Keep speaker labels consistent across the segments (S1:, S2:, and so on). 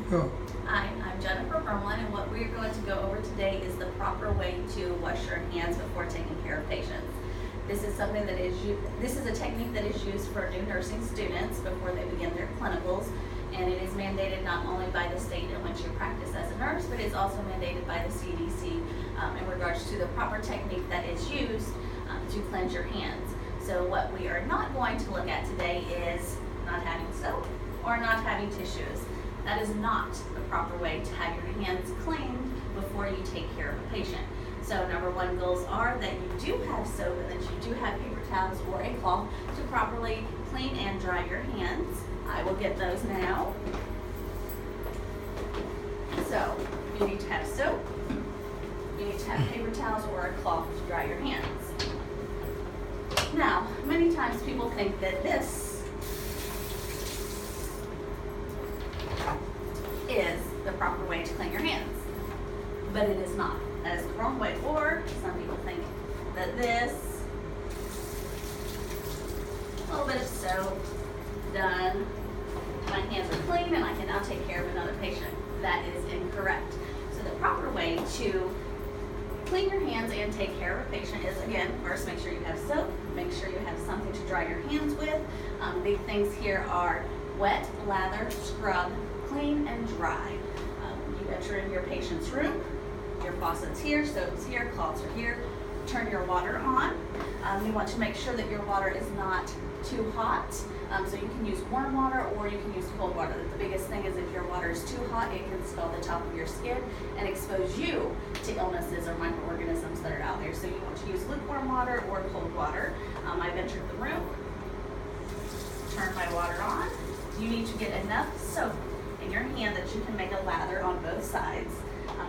S1: Go.
S2: Hi, I'm Jennifer Bermlin, and what we're going to go over today is the proper way to wash your hands before taking care of patients. This is a technique that is used for new nursing students before they begin their clinicals, and it is mandated not only by the state in which you practice as a nurse, but it's also mandated by the CDC in regards to the proper technique that is used to cleanse your hands. So what we are not going to look at today is not having soap or not having tissues. That is not the proper way to have your hands cleaned before you take care of a patient. So number one goals are that you do have soap and that you do have paper towels or a cloth to properly clean and dry your hands. I will get those now. So you need to have soap, you need to have paper towels or a cloth to dry your hands. Now, many times people think that this is the proper way to clean your hands, but it is not. That is the wrong way. Or some people think that this, a little bit of soap, done, my hands are clean and I can now take care of another patient. That is incorrect. So the proper way to clean your hands and take care of a patient is, again, first make sure you have soap, make sure you have something to dry your hands with. Big things here are wet, lather, scrub, clean, and dry. You enter in your patient's room, your faucet's here, soap's here, cloths are here. Turn your water on. You want to make sure that your water is not too hot. So you can use warm water or you can use cold water. The biggest thing is if your water is too hot, it can scald the top of your skin and expose you to illnesses or microorganisms that are out there. So you want to use lukewarm water or cold water. I've entered the room, turn my water on. You need to get enough soap in your hand that you can make a lather on both sides.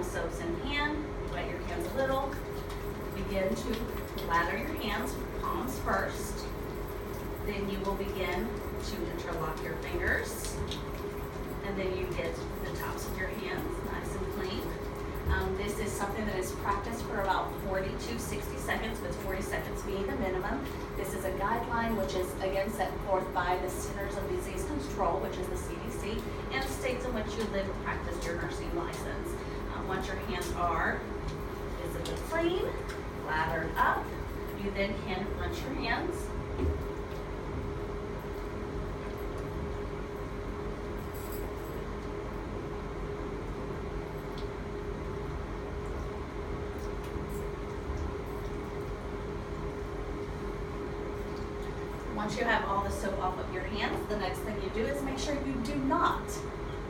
S2: Soap's in hand, wet your hands a little, begin to lather your hands, palms first. Then you will begin to interlock your fingers, and then you get the tops of your hands nice and clean. This is something that is practiced for about 40 to 60 seconds, with 40 seconds being the minimum. This is a guideline which is again set forth by the Centers of Disease Control, which is the CDC, and the states in which you live and practice your nursing license. Once your hands are visibly clean, lathered up, you then can rinse your hands. Once you have all the soap off of your hands, the next thing you do is make sure you do not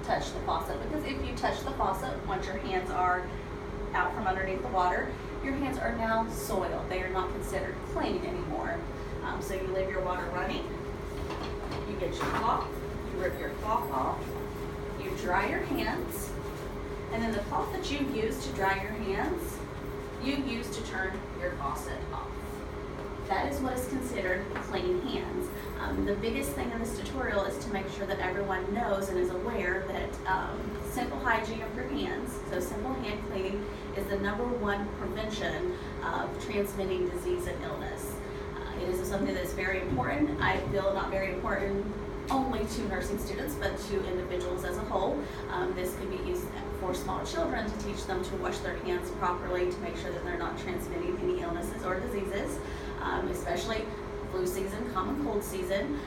S2: touch the faucet, because if you touch the faucet, once your hands are out from underneath the water, your hands are now soiled. They are not considered clean anymore. So you leave your water running, you get your cloth, you rip your cloth off, you dry your hands, and then the cloth that you use to dry your hands, you use to turn your faucet off. That is what is considered clean hands. The biggest thing in this tutorial is to make sure that everyone knows and is aware that simple hygiene of your hands, so simple hand cleaning, is the #1 prevention of transmitting disease and illness. It is something that is very important. I feel not very important only to nursing students, but to individuals as a whole. This can be used for small children to teach them to wash their hands properly, to make sure that they're not transmitting any illnesses or diseases, especially flu season, common cold season.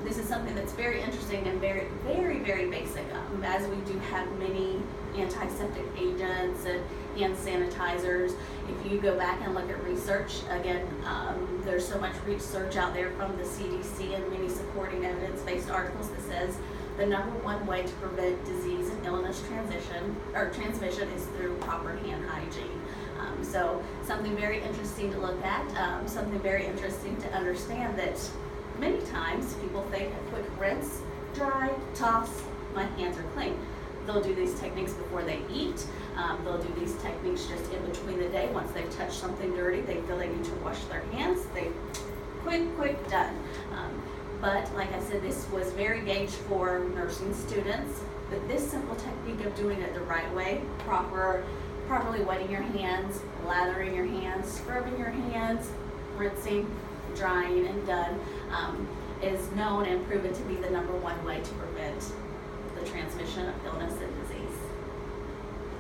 S2: This is something that's very interesting and very, very, very basic, as we do have many antiseptic agents and hand sanitizers. If you go back and look at research, again, there's so much research out there from the CDC and many supporting evidence-based articles that says the #1 way to prevent disease and illness transmission is through proper hand hygiene. So something very interesting to look at, something very interesting to understand that many times people think a quick rinse, dry, toss, my hands are clean. They'll do these techniques before they eat. They'll do these techniques just in between the day. Once they've touched something dirty, they feel they need to wash their hands. They quick, done. But like I said, this was very gauged for nursing students. But this simple technique of doing it the right way, properly wetting your hands, lathering your hands, scrubbing your hands, rinsing, drying, and done, is known and proven to be the #1 way to prevent the transmission of illness